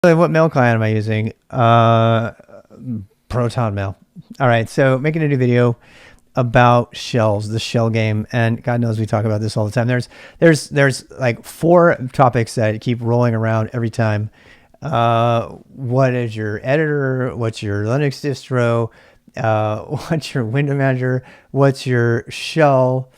So what mail client am I using? Proton Mail. All right, so making a new video about shells, the shell game, and God knows we talk about this all the time. There's like 4 topics that keep rolling around every time. What is your editor? What's your Linux distro? What's your window manager? What's your shell?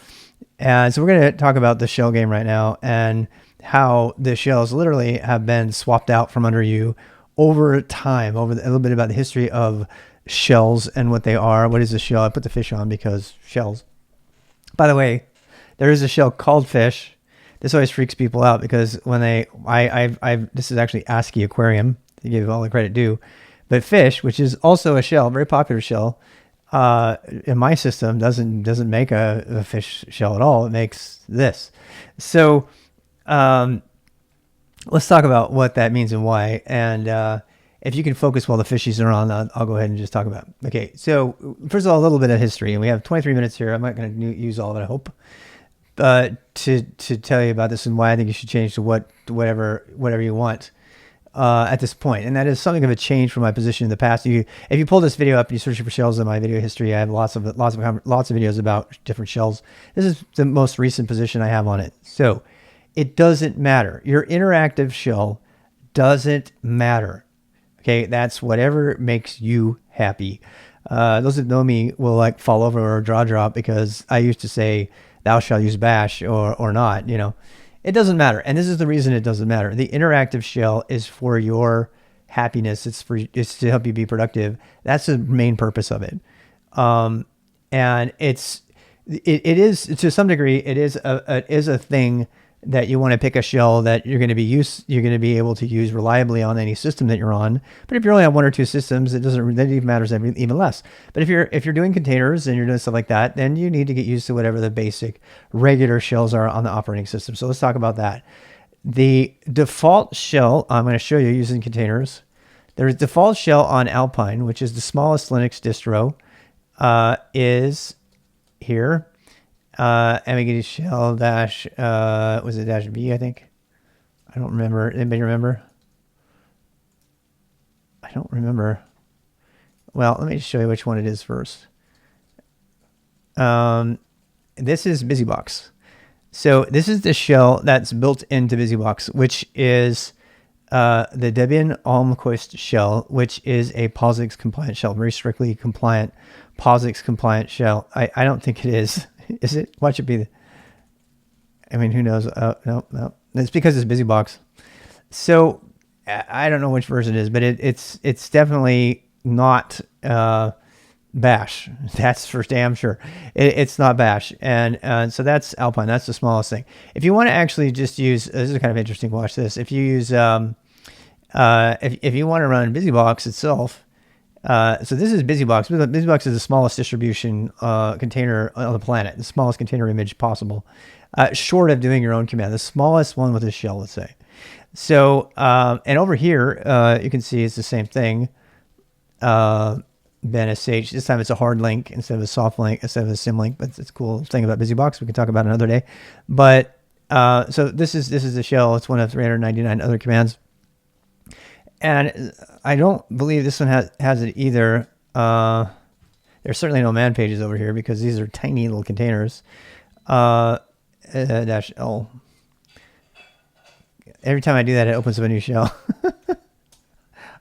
And so we're going to talk about the shell game right now and how the shells literally have been swapped out from under you over time, a little bit about the history of shells and what they are. What is a shell? I put the fish on because shells. By the way, there is a shell called fish. This always freaks people out because when this is actually ASCII aquarium to give all the credit due, but fish, which is also a shell, very popular shell, in my system doesn't make a fish shell at all. It makes this. So let's talk about what that means and why. And if you can focus while the fishies are on, I'll go ahead and just talk about it. Okay, so first of all, a little bit of history, and we have 23 minutes here. I'm not going to use all of it, I hope, to tell you about this and why I think you should change to whatever you want at this point. And that is something of a change from my position in the past. If you pull this video up and you search for shells in my video history, I have lots of videos about different shells. This is the most recent position I have on it. So it doesn't matter. Your interactive shell doesn't matter. Okay, that's whatever makes you happy. Those that know me will like fall over or jaw drop because I used to say, "Thou shalt use bash" or not. You know, it doesn't matter, and this is the reason it doesn't matter. The interactive shell is for your happiness. It's to help you be productive. That's the main purpose of it. And it is to some degree it is a thing that you want to pick a shell that you're going to be able to use reliably on any system that you're on. But if you're only on 1 or 2 systems, that even matters even less. But if you're doing containers and you're doing stuff like that, then you need to get used to whatever the basic regular shells are on the operating system. So let's talk about that. The default shell I'm going to show you using containers. There's default shell on Alpine, which is the smallest Linux distro, is here. And we get shell dash, was it dash B, I think? I don't remember. Anybody remember? I don't remember. Well, let me just show you which one it is first. This is BusyBox. So this is the shell that's built into BusyBox, which is the Debian Almquist shell, which is a POSIX compliant shell, very strictly compliant POSIX compliant shell. I don't think it is. Is it? Why should it be? I mean, who knows? No. It's because it's BusyBox. So I don't know which version it is, but it's definitely not Bash. That's for damn sure. It's not Bash, and so that's Alpine. That's the smallest thing. If you want to actually just use, this is kind of interesting. Watch this. If you use, if you want to run BusyBox itself. So this is BusyBox. BusyBox is the smallest distribution container on the planet, the smallest container image possible, short of doing your own command, the smallest one with a shell, let's say. So, and over here, you can see it's the same thing. BNSH, this time it's a hard link instead of a soft link, instead of a sim link, but it's a cool thing about BusyBox. We can talk about another day. But, so this is the shell. It's one of 399 other commands. And I don't believe this one has it either. There's certainly no man pages over here because these are tiny little containers. Dash L. Every time I do that, it opens up a new shell.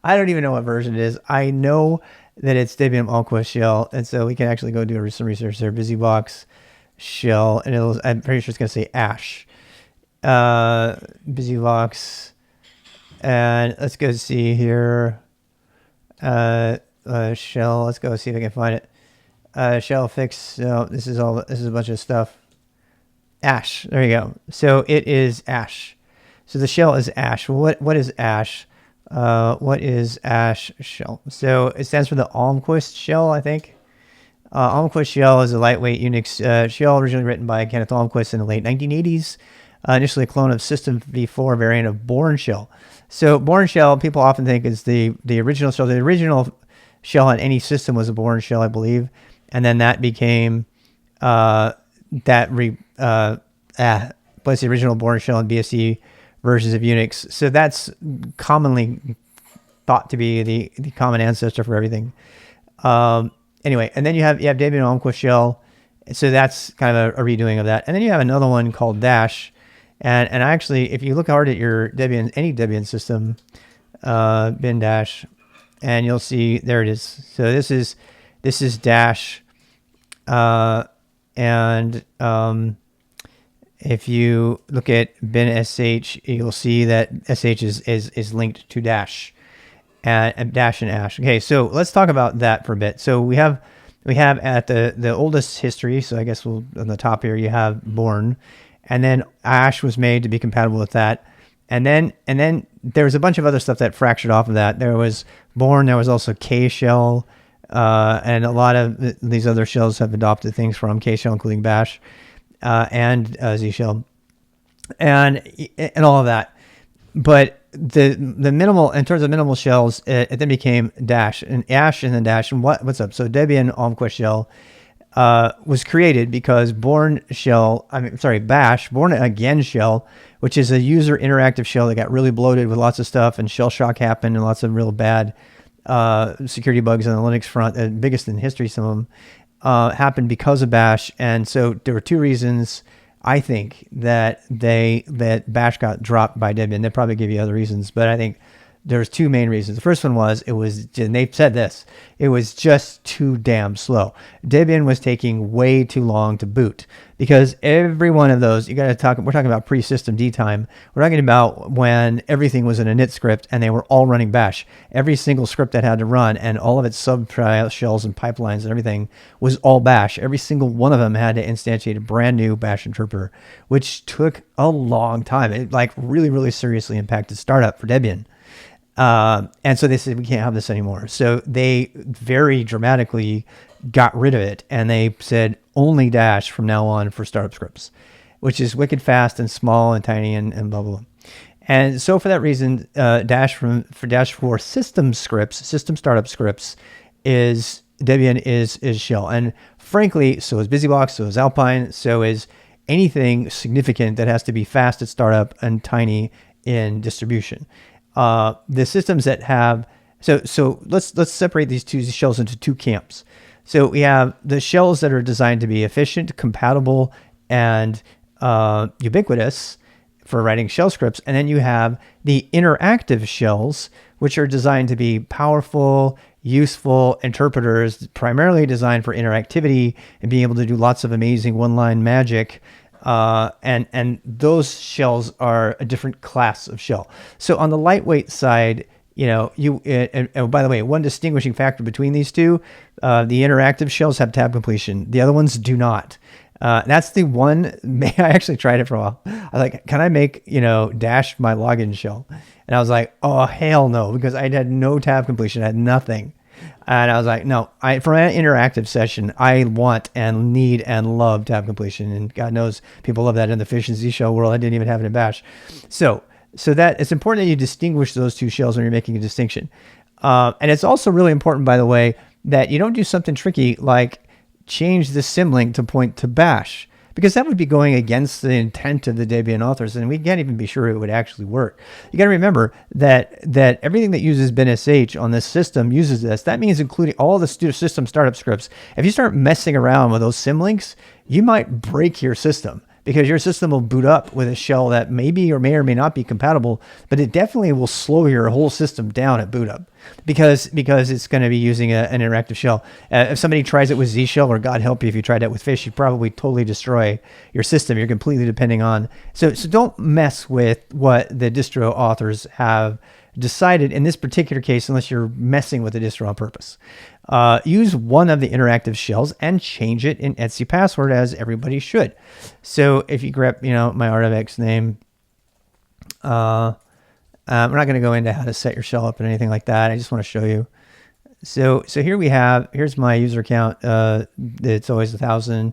I don't even know what version it is. I know that it's Debian Almquist shell, and so we can actually go do some research there. BusyBox shell, and I'm pretty sure it's going to say Ash. BusyBox. And let's go see here. Shell. Let's go see if I can find it. Shell fix. No, this is a bunch of stuff. Ash. There you go. So it is Ash. So the shell is Ash. Well, what is Ash? What is Ash shell? So it stands for the Almquist shell, I think. Almquist shell is a lightweight Unix shell originally written by Kenneth Almquist in the late 1980s. Initially a clone of System v4 variant of Bourne shell. So Bourne shell, people often think is the original shell. The original shell on any system was a Bourne shell, I believe, and then that became plus the original Bourne shell and BSD versions of Unix. So that's commonly thought to be the common ancestor for everything. Anyway, and then you have Debian Umpqua shell. So that's kind of a redoing of that. And then you have another one called Dash. And actually, if you look hard at your Debian, any Debian system, bin dash, and you'll see there it is. So this is Dash, and if you look at bin sh, you'll see that sh is linked to Dash, and Dash and Ash. Okay, so let's talk about that for a bit. So we have at the oldest history. So I guess on the top here you have Born. And then Ash was made to be compatible with that. And then there was a bunch of other stuff that fractured off of that. There was Born. There was also K shell, and a lot of these other shells have adopted things from K shell, including Bash, and ZShell, and all of that. But the minimal, in terms of minimal shells, it then became Dash and Ash and then Dash. And what's up? So Debian Umpqua shell was created because Bash, Born Again shell, which is a user interactive shell that got really bloated with lots of stuff, and shell shock happened and lots of real bad security bugs on the Linux front, the biggest in history, some of them happened because of Bash. And so there were two reasons, I think, that Bash got dropped by Debian. They'll probably give you other reasons, but I think there's two main reasons. The first one was and they said this, it was just too damn slow. Debian was taking way too long to boot, because every one of those, we're talking about pre-system D time. We're talking about when everything was in a init script and they were all running Bash. Every single script that had to run and all of its sub shells and pipelines and everything was all Bash. Every single one of them had to instantiate a brand new Bash interpreter, which took a long time. It really, really seriously impacted startup for Debian. And so they said, we can't have this anymore. So they very dramatically got rid of it, and they said only Dash from now on for startup scripts, which is wicked fast and small and tiny and blah, blah, blah. And so for that reason, Dash for system scripts, system startup scripts, Debian is shell. And frankly, so is BusyBox, so is Alpine, so is anything significant that has to be fast at startup and tiny in distribution. The systems that have, so let's separate these two shells into two camps. So we have the shells that are designed to be efficient, compatible, and ubiquitous for writing shell scripts. And then you have the interactive shells, which are designed to be powerful, useful interpreters, primarily designed for interactivity and being able to do lots of amazing one-line magic. And those shells are a different class of shell. So on the lightweight side, and by the way, one distinguishing factor between these two, the interactive shells have tab completion. The other ones do not. That's the one. I actually tried it for a while. I was like, can I make, Dash my login shell? And I was like, oh, hell no, because I had no tab completion. I had nothing. And I was like, no, for an interactive session, I want and need and love tab completion. And God knows people love that in the Fish and ZShell world. I didn't even have it in Bash. So that it's important that you distinguish those two shells when you're making a distinction. And it's also really important, by the way, that you don't do something tricky like change the symlink to point to Bash, because that would be going against the intent of the Debian authors, and we can't even be sure it would actually work. You got to remember that everything that uses bin.sh on this system uses this. That means including all the system startup scripts. If you start messing around with those symlinks, you might break your system, because your system will boot up with a shell that maybe or may not be compatible, but it definitely will slow your whole system down at boot up, because it's going to be using an interactive shell. If somebody tries it with ZShell, or God help you if you tried that with Fish, you'd probably totally destroy your system. You're completely depending on. So don't mess with what the distro authors have decided in this particular case, unless you're messing with the distro on purpose. Use one of the interactive shells and change it in etc password, as everybody should. So if you grab, my RFX name, we're not going to go into how to set your shell up and anything like that. I just want to show you. So here's my user account. It's always 1,000.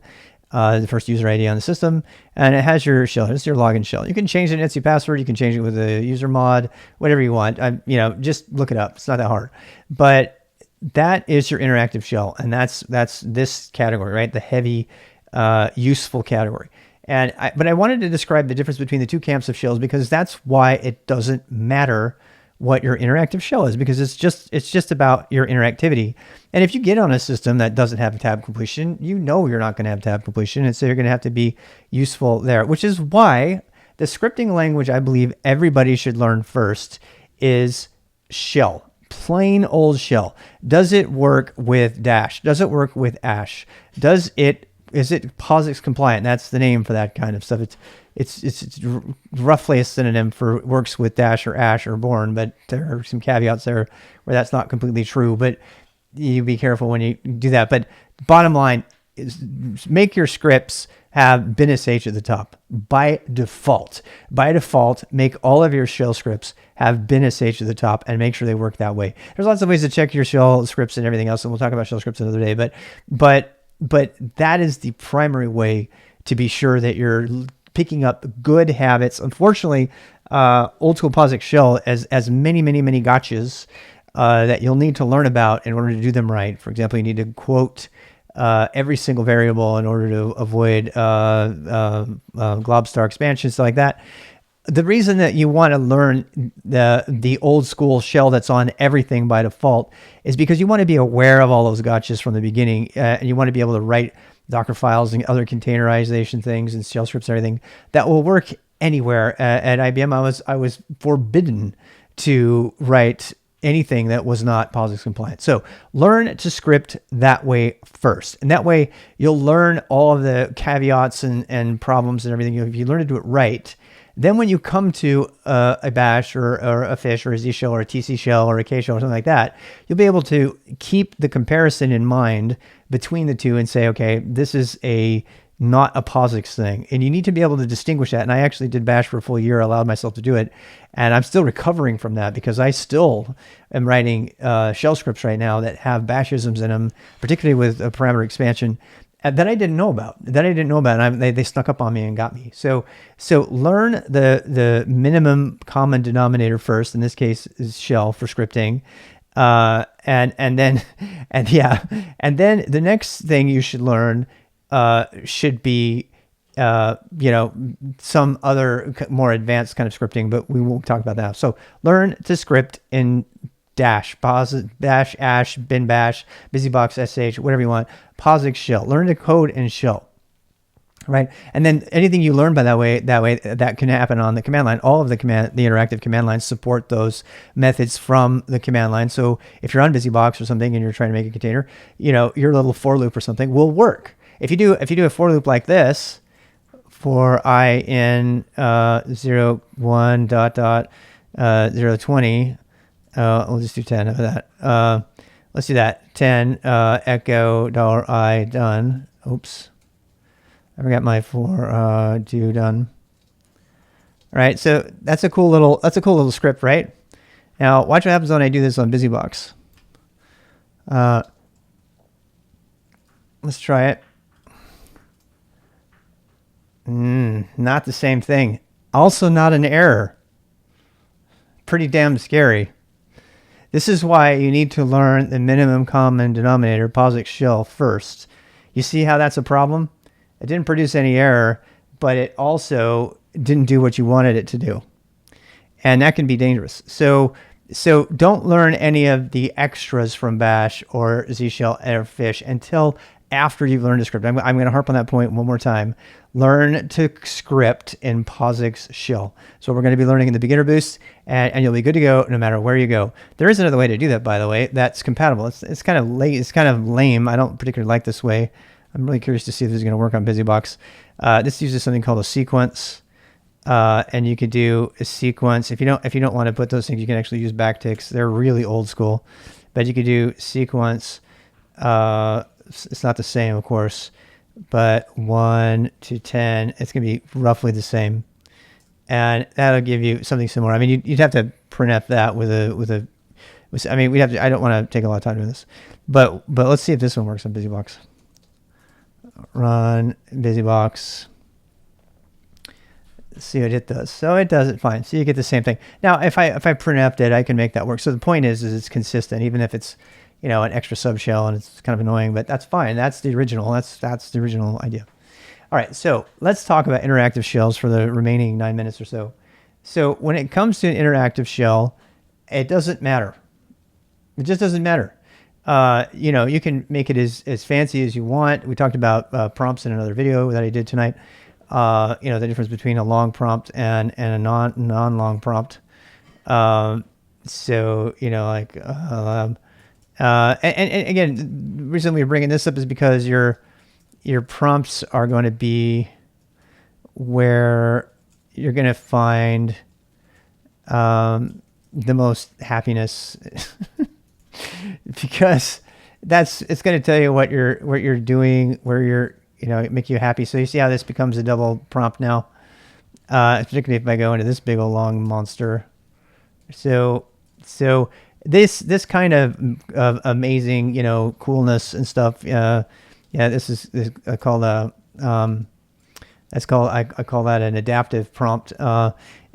The first user ID on the system, and it has your shell. It's your login shell. You can change it in etc password. You can change it with a user mod, whatever you want. Just look it up. It's not that hard. But that is your interactive shell, and that's this category, right? The heavy, useful category. But I wanted to describe the difference between the two camps of shells, because that's why it doesn't matter what your interactive shell is, because it's just about your interactivity. And if you get on a system that doesn't have tab completion, you know you're not going to have tab completion, and so you're going to have to be useful there, which is why the scripting language I believe everybody should learn first is shell. Plain old shell. Does it work with Dash? Does it work with Ash? Is it POSIX compliant? That's the name for that kind of stuff. It's roughly a synonym for works with Dash or Ash or Born, but there are some caveats there where that's not completely true. But you be careful when you do that. But bottom line is, make your scripts have bin sh at the top by default. By default, make all of your shell scripts have bin sh at the top and make sure they work that way. There's lots of ways to check your shell scripts and everything else, and we'll talk about shell scripts another day. But that is the primary way to be sure that you're picking up good habits. Unfortunately, old school POSIX shell has many gotchas that you'll need to learn about in order to do them right. For example, you need to quote every single variable in order to avoid glob star expansion, stuff like that. The reason that you want to learn the old school shell that's on everything by default is because you want to be aware of all those gotchas from the beginning, and you want to be able to write Docker files and other containerization things and shell scripts and everything that will work anywhere. At IBM, I was forbidden to write anything that was not POSIX compliant. So learn to script that way first. And that way you'll learn all of the caveats and problems and everything. If you learn to do it right, then when you come to a bash or a fish or a ZShell or a TC shell or a K shell or something like that, you'll be able to keep the comparison in mind between the two and say, okay, this is not a POSIX thing. And you need to be able to distinguish that. And I actually did bash for a full year, allowed myself to do it. And I'm still recovering from that because I still am writing shell scripts right now that have bashisms in them, particularly with a parameter expansion that I didn't know about. And they snuck up on me and got me. So learn the minimum common denominator first. In this case is shell for scripting. And then the next thing you should learn should be, some other more advanced kind of scripting, but we won't talk about that. So learn to script in Dash, Ash, bin bash, BusyBox, SH, whatever you want, POSIX shell. Learn to code in shell, right? And then anything you learn by that way that can happen on the command line. All of the interactive command lines support those methods from the command line. So if you're on BusyBox or something and you're trying to make a container, your little for loop or something will work. If you do a for loop like this, for I in 0, 1, ... 0, 20, we'll just do 10 of that. Let's do that. 10 echo $I done. Oops, I forgot my for do done. All right, so that's a cool little script, right? Now watch what happens when I do this on BusyBox. Let's try it. Not the same thing. Also not an error. Pretty damn scary. This is why you need to learn the minimum common denominator, POSIX shell, first. You see how that's a problem? It didn't produce any error, but it also didn't do what you wanted it to do. And that can be dangerous. So don't learn any of the extras from bash or ZShell or fish until after you've learned to script. I'm going to harp on that point one more time. Learn to script in POSIX shell. So we're going to be learning in the beginner boost, and you'll be good to go no matter where you go. There is another way to do that, by the way, that's compatible. It's kind of late. It's kind of lame. I don't particularly like this way. I'm really curious to see if this is going to work on BusyBox. This uses something called a sequence, and you could do a sequence. If you don't want to put those things, you can actually use backticks. They're really old school, but you could do sequence. It's not the same, of course, but 1 to 10, it's going to be roughly the same, and that'll give you something similar. I mean, you'd have to printf that with a. I mean, we'd have to. I don't want to take a lot of time doing this, but let's see if this one works on BusyBox. Run BusyBox. See what it does. So it does it fine. So you get the same thing. Now, if I printf it, I can make that work. So the point is it's consistent, even if it's an extra subshell and it's kind of annoying, but that's fine. That's the original. That's the original idea. All right, so let's talk about interactive shells for the remaining 9 minutes or so. So when it comes to an interactive shell, It doesn't matter. It just doesn't matter. You can make it as fancy as you want. We talked about prompts in another video that I did tonight. The difference between a long prompt and a non-long prompt. And again, the reason we're bringing this up is because your prompts are going to be where you're going to find the most happiness because it's going to tell you what you're doing, where you're, make you happy. So you see how this becomes a double prompt now, particularly if I go into this big old long monster. So this kind of amazing, coolness and stuff. This is called I call that an adaptive prompt.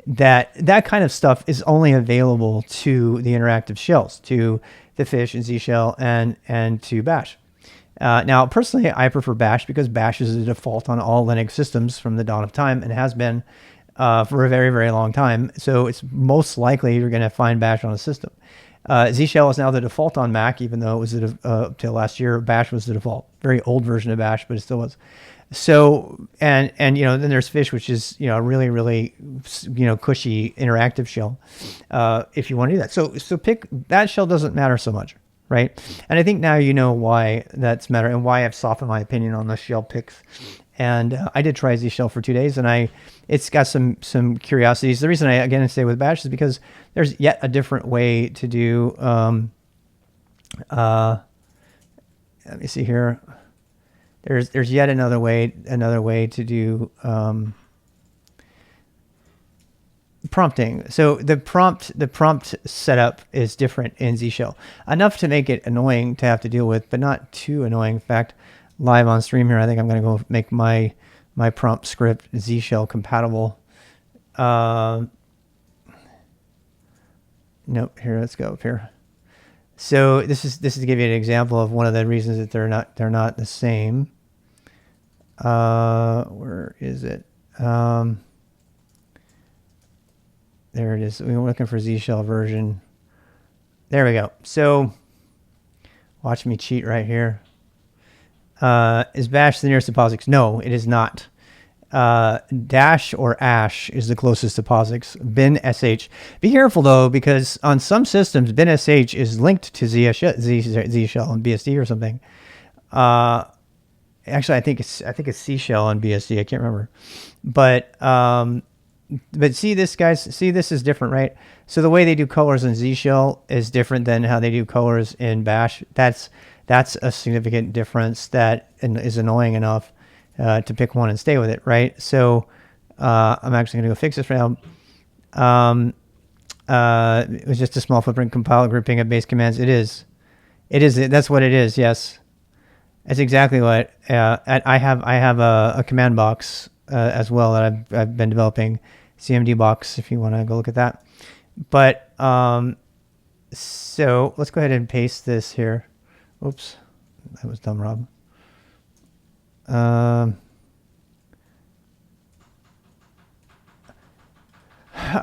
That kind of stuff is only available to the interactive shells, to the fish and ZShell and to Bash. Now, personally, I prefer Bash because Bash is the default on all Linux systems from the dawn of time and has been for a very, very long time. So it's most likely you're going to find Bash on a system. ZShell is now the default on Mac, even though it was till last year, Bash was the default. Very old version of Bash, but it still was. So, and then there's Fish, which is, really, really, cushy interactive shell, if you want to do that. So pick that shell. Doesn't matter so much, right? And I think now you know why that's matter and why I've softened my opinion on the shell picks. And I did try ZShell for 2 days, and it's got some curiosities. The reason I stay with Bash is because there's yet a different way to do. Let me see here. There's yet another way to do prompting. So the prompt setup is different in ZShell, enough to make it annoying to have to deal with, but not too annoying. In fact, live on stream here, I think I'm going to go make my prompt script ZShell compatible. Nope. Here, let's go up here. So this is to give you an example of one of the reasons that they're not the same. Where is it? There it is. We were looking for ZShell version. There we go. So watch me cheat right here. Is Bash the nearest to POSIX? No, it is not. Dash or Ash is the closest to POSIX. bin sh. Be careful though, because on some systems, bin sh is linked to ZShell and BSD or something. Actually, I think it's C shell on BSD. I can't remember, but see this, guys. See, this is different, right? So the way they do colors in ZShell is different than how they do colors in Bash. That's a significant difference that is annoying enough to pick one and stay with it, right? So I'm actually going to go fix this right now. It was just a small footprint compile grouping of base commands. It is. That's what it is. Yes, that's exactly what. I have a command box as well that I've been developing, CMD box. If you want to go look at that. But so let's go ahead and paste this here. Oops, that was dumb, Rob. All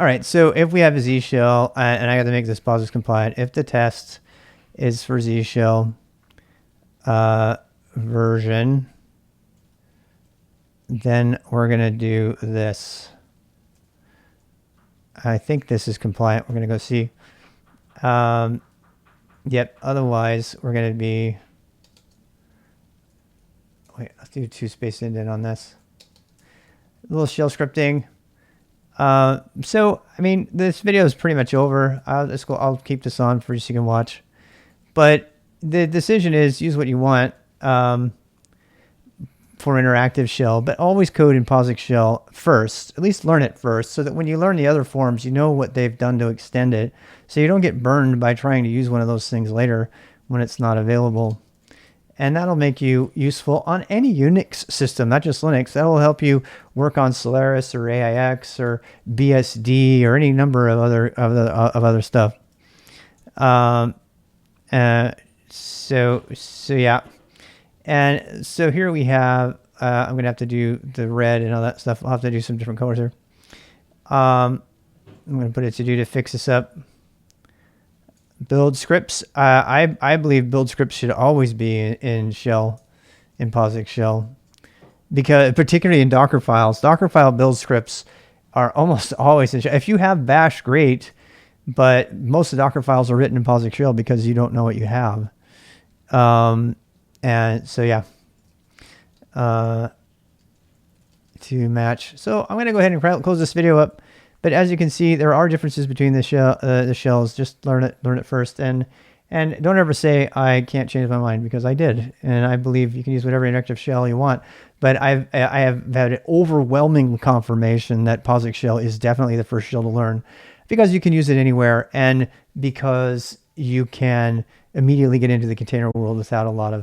right, so if we have a ZShell, and I got to make this POSIX compliant, if the test is for ZShell version, then we're going to do this. I think this is compliant. We're going to go see. Yep, otherwise we're going to be... Wait, let's do 2 space indent on this. A little shell scripting. So, I mean, this video is pretty much over. I'll keep this on for you so you can watch. But the decision is use what you want for interactive shell, but always code in POSIX shell first. At least learn it first, so that when you learn the other forms, you know what they've done to extend it, so you don't get burned by trying to use one of those things later when it's not available. And that'll make you useful on any Unix system, not just Linux. That will help you work on Solaris or AIX or BSD or any number of other stuff. So yeah. And so here we have, I'm going to have to do the red and all that stuff. I'll have to do some different colors here. I'm going to put it to fix this up. Build scripts. I believe build scripts should always be in shell, in POSIX shell, because particularly in Docker files, Docker file build scripts are almost always in shell. If you have Bash, great, but most of the Docker files are written in POSIX shell because you don't know what you have. And so yeah, to match. So I'm going to go ahead and close this video up. But as you can see, there are differences between the shells. Just learn it first, and don't ever say I can't change my mind, because I did, and I believe you can use whatever interactive shell you want. But I have had overwhelming confirmation that POSIX shell is definitely the first shell to learn, because you can use it anywhere, and because you can immediately get into the container world without a lot of